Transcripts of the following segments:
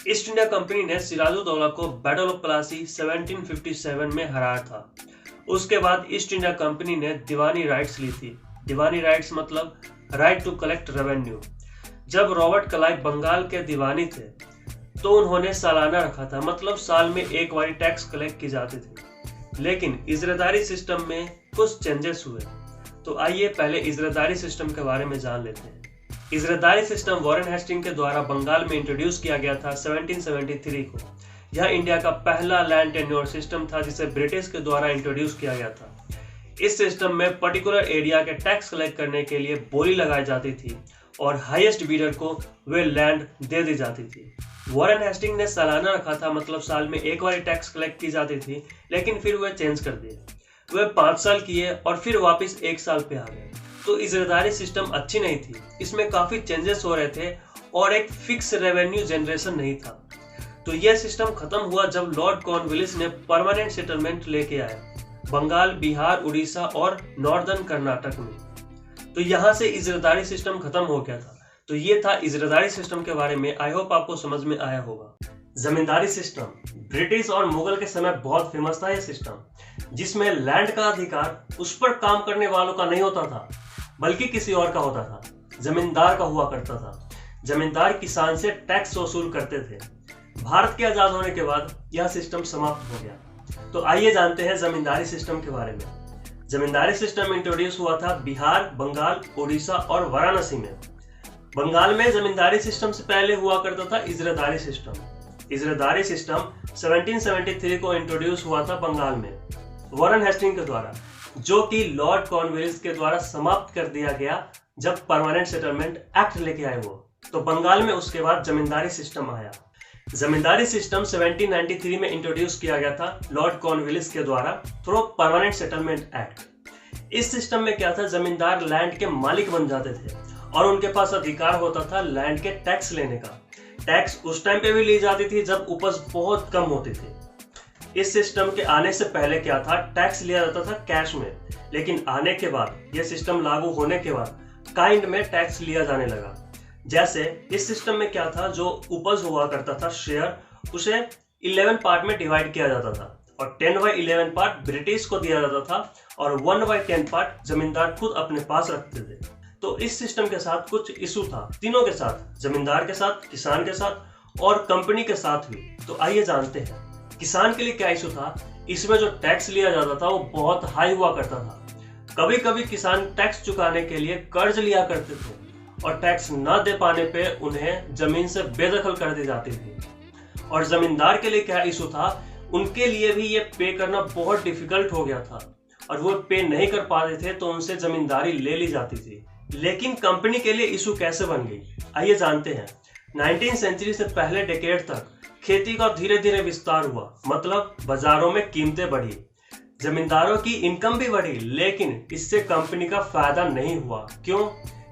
East India company ने सिराजुद्दौला को battle of Plassey 1757 में हराया था। उसके बाद ईस्ट इंडिया कंपनी ने दीवानी राइट्स ली थी। दीवानी राइट्स मतलब राइट टू कलेक्ट रेवेन्यू। जब रॉबर्ट क्लाइव बंगाल के दीवानी थे तो उन्होंने सालाना रखा था, मतलब साल में एक बार टैक्स कलेक्ट की जाती थी। लेकिन इजरादारी सिस्टम में कुछ चेंजेस हुए। तो आइए पहले इजरादारी सिस्टम के बारे में जान लेते हैं। इजरादारी सिस्टम वॉरेन हेस्टिंग के द्वारा बंगाल में इंट्रोड्यूस किया गया था 1773 को। यह इंडिया का पहला लैंड टेन्योर सिस्टम था जिसे ब्रिटिश के द्वारा इंट्रोड्यूस किया गया था। इस सिस्टम में पर्टिकुलर एरिया के टैक्स कलेक्ट करने के लिए बोली लगाई जाती थी और हाईएस्ट बीडर को वे लैंड दे दी जाती थी। वॉरेन हेस्टिंग ने सालाना रखा था, मतलब साल में एक बार टैक्स कलेक्ट की जाती थी, लेकिन फिर वे चेंज कर दिए। वे 5 साल किए और फिर वापस 1 साल पे आ गए। तो इजरादारी सिस्टम अच्छी नहीं थी, इसमें काफी चेंजेस हो रहे थे और एक फिक्स रेवेन्यू जनरेशन नहीं था। तो यह सिस्टम खत्म हुआ जब लॉर्ड कॉर्नवालिस ने परमानेंट सेटलमेंट लेके आए बंगाल, बिहार, उड़ीसा और नॉर्दर्न कर्नाटक में। तो यहाँ से इजरादारी सिस्टम खत्म हो गया था। तो ये था इजरादारी सिस्टम के बारे में। आई होप आपको समझ में आया होगा। जमींदारी सिस्टम ब्रिटिश और मुगल के समय बहुत फेमस था। यह सिस्टम जिसमें लैंड का अधिकार उस पर काम करने वालों का नहीं होता था, बल्कि किसी और का होता था। जमींदार का हुआ करता था। जमींदार किसान से टैक्स वसूल करते थे। भारत के आजाद होने के बाद यह सिस्टम समाप्त हो गया। तो आइए जानते हैं जमींदारी सिस्टम के बारे में। जमींदारी सिस्टम इंट्रोड्यूस हुआ था बिहार, बंगाल, उड़ीसा और वाराणसी में। बंगाल में जमींदारी सिस्टम से पहले हुआ करता था इजरादारी सिस्टम। इजरादारी सिस्टम 1773 को इंट्रोड्यूस हुआ था बंगाल में वॉरेन हेस्टिंग के द्वारा, जो कि लॉर्ड कॉर्नवालिस के द्वारा समाप्त कर दिया गया जब परमानेंट सेटलमेंट एक्ट लेके आए वो। तो बंगाल में उसके बाद जमींदारी सिस्टम आया। जमींदारी सिस्टम 1793 में इंट्रोड्यूस किया गया था लॉर्ड कॉर्नवालिस के द्वारा थ्रू परमानेंट सेटलमेंट एक्ट। इस सिस्टम में क्या था, जमींदार लैंड के मालिक बन जाते थे और उनके पास अधिकार होता था लैंड के टैक्स लेने का। टैक्स उस टाइम पे भी ली जाती थी जब उपज बहुत कम होती थी। इस सिस्टम के आने से पहले क्या था, टैक्स लिया जाता था कैश में, लेकिन आने के बाद यह सिस्टम लागू होने के बाद काइंड में टैक्स लिया जाने लगा। जैसे इस सिस्टम में क्या था, जो उपज हुआ करता था शेयर, उसे 11 पार्ट में डिवाइड किया जाता था और 10/11 पार्ट ब्रिटिश को दिया जाता था और 1/10 पार्ट जमींदार खुद अपने पास रखते थे। तो इस सिस्टम के साथ कुछ इशू था, तीनों के साथ, जमींदार के साथ, किसान के साथ और कंपनी के साथ भी। तो आइए जानते हैं किसान के लिए क्या इशू था। इसमें जो टैक्स लिया जाता था वो बहुत हाई हुआ करता था। कभी कभी किसान टैक्स चुकाने के लिए कर्ज लिया करते थे और टैक्स न दे पाने पे उन्हें जमीन से बेदखल कर दी जाती थी। और जमींदार के लिए क्या इशू था, उनके लिए भी ये पे करना बहुत डिफिकल्ट हो गया था और वो पे नहीं कर पाते थे तो उनसे जमींदारी ले ली जाती थी। लेकिन कंपनी के लिए इशू कैसे बन गई, आइए जानते हैं। 19वीं सेंचुरी से पहले डेकेड तक खेती का धीरे धीरे विस्तार हुआ, मतलब बाजारों में कीमतें बढ़ी, जमींदारों की इनकम भी बढ़ी, लेकिन इससे कंपनी का फायदा नहीं हुआ। क्यों?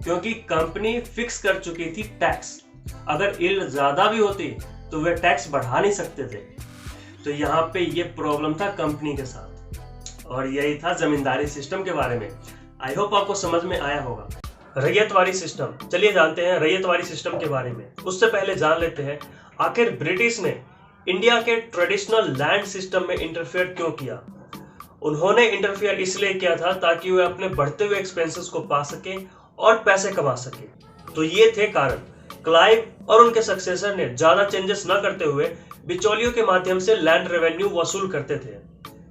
क्योंकि कंपनी फिक्स कर चुकी थी टैक्स। अगर यील्ड ज्यादा भी होती तो वे टैक्स बढ़ा नहीं सकते थे। तो यहाँ पे ये प्रॉब्लम था कंपनी के साथ और यही था जमींदारी सिस्टम के बारे में। आई होप आपको समझ में आया होगा। रैयतवारी सिस्टम, चलिए जानते हैं रैयतवारी सिस्टम के बारे में। उससे पहले जान लेते हैं आखिर ब्रिटिश ने इंडिया के ट्रेडिशनल लैंड सिस्टम में इंटरफेयर क्यों किया। उन्होंने इंटरफेयर इसलिए किया था ताकि वे अपने बढ़ते हुए एक्सपेंसेस को पा सके और पैसे कमा सके। तो ये थे कारण। क्लाइव और उनके सक्सेसर ने ज्यादा चेंजेस न करते हुए बिचौलियों के माध्यम से लैंड रेवेन्यू वसूल करते थे।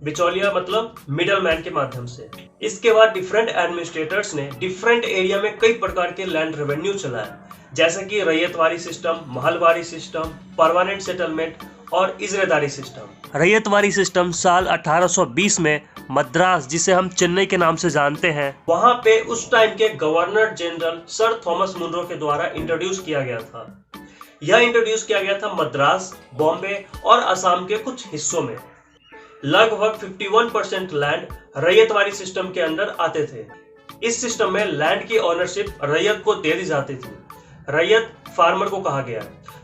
बिचौलिया मतलब मिडल मैन के माध्यम से। इसके बाद डिफरेंट एडमिनिस्ट्रेटर्स ने डिफरेंट एरिया में कई प्रकार के लैंड रेवेन्यू चलाया, जैसे कि ryotwari system, mahalwari system, permanent settlement और इजरादारी सिस्टम। रैयतवारी सिस्टम साल 1820 में मद्रास, जिसे हम चेन्नई के नाम से जानते हैं, वहां पे उस टाइम के governor general sir Thomas Munro के द्वारा इंट्रोड्यूस किया गया था। यह इंट्रोड्यूस किया गया था मद्रास, बॉम्बे और असम के कुछ हिस्सों में। लगभग 51% लैंड रैयतवारी सिस्टम के अंदर आते थे। इस सिस्टम में लैंड की ओनरशिप रैयत को दे दी जाती थी। रैयत फार्मर को कहा गया,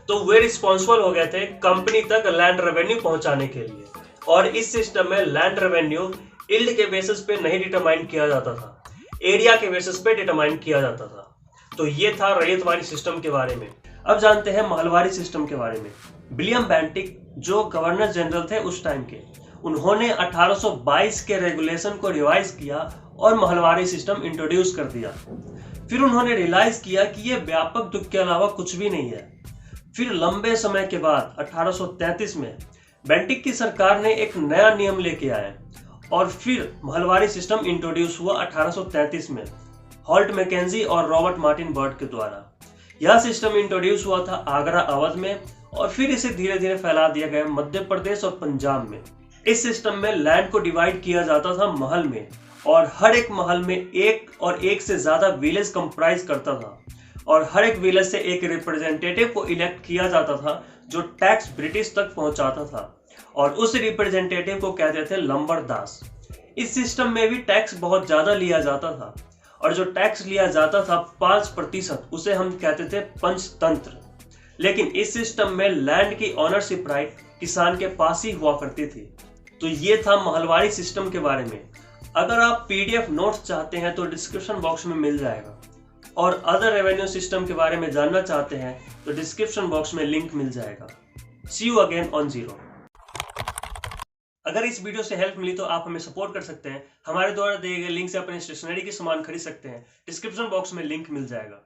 तो वे रिस्पॉन्सिबल हो गए थे कंपनी तक लैंड रेवेन्यू पहुंचाने के लिए। और इस सिस्टम में लैंड रेवेन्यू यील्ड के बेसिस पे नहीं डिटरमाइन किया जाता था, एरिया के बेसिस पे डिटरमाइन किया जाता था। तो ये था रैयतवारी सिस्टम के बारे में। अब जानते हैं महलवारी सिस्टम के बारे में। विलियम बेंटिक जो गवर्नर जनरल थे उस टाइम के, उन्होंने 1822 के रेगुलेशन को रिवाइज किया और महलवारी सिस्टम इंट्रोड्यूस कर दिया। फिर उन्होंने रियलाइज किया कि यह व्यापक दुख के अलावा कुछ भी नहीं है। फिर लंबे समय के बाद 1833 में बेंटिक की सरकार ने एक नया नियम लेके आए और फिर महलवारी सिस्टम इंट्रोड्यूस हुआ 1833 में हॉल्ट मैकेंजी और रॉबर्ट मार्टिन बर्ड के द्वारा। यह सिस्टम इंट्रोड्यूस हुआ था आगरा अवध में और फिर इसे धीरे धीरे फैला दिया गया मध्य प्रदेश और पंजाब में। इस सिस्टम में लैंड को डिवाइड किया जाता था महल में और हर एक महल में एक और एक से ज्यादा विलेज कंप्राइज करता था और हर एक विलेज से एक रिप्रेजेंटेटिव को इलेक्ट किया जाता था जो टैक्स ब्रिटिश तक पहुंचाता था और उस रिप्रेजेंटेटिव को कहते थे लंबरदास। इस सिस्टम में भी टैक्स बहुत ज्यादा लिया जाता था और जो टैक्स लिया जाता था 5%, उसे हम कहते थे पंचतंत्र। लेकिन इस सिस्टम में लैंड की ऑनरशिप राइट किसान के पास ही हुआ करती थी। तो ये था महलवारी सिस्टम के बारे में। अगर आप पीडीएफ नोट्स चाहते हैं तो डिस्क्रिप्शन बॉक्स में मिल जाएगा और अदर रेवेन्यू सिस्टम के बारे में जानना चाहते हैं तो डिस्क्रिप्शन बॉक्स में लिंक मिल जाएगा। सी यू अगेन ऑन जीरो। अगर इस वीडियो से हेल्प मिली तो आप हमें सपोर्ट कर सकते हैं। हमारे द्वारा दिए गए लिंक से अपने स्टेशनरी के सामान खरीद सकते हैं। डिस्क्रिप्शन बॉक्स में लिंक मिल जाएगा।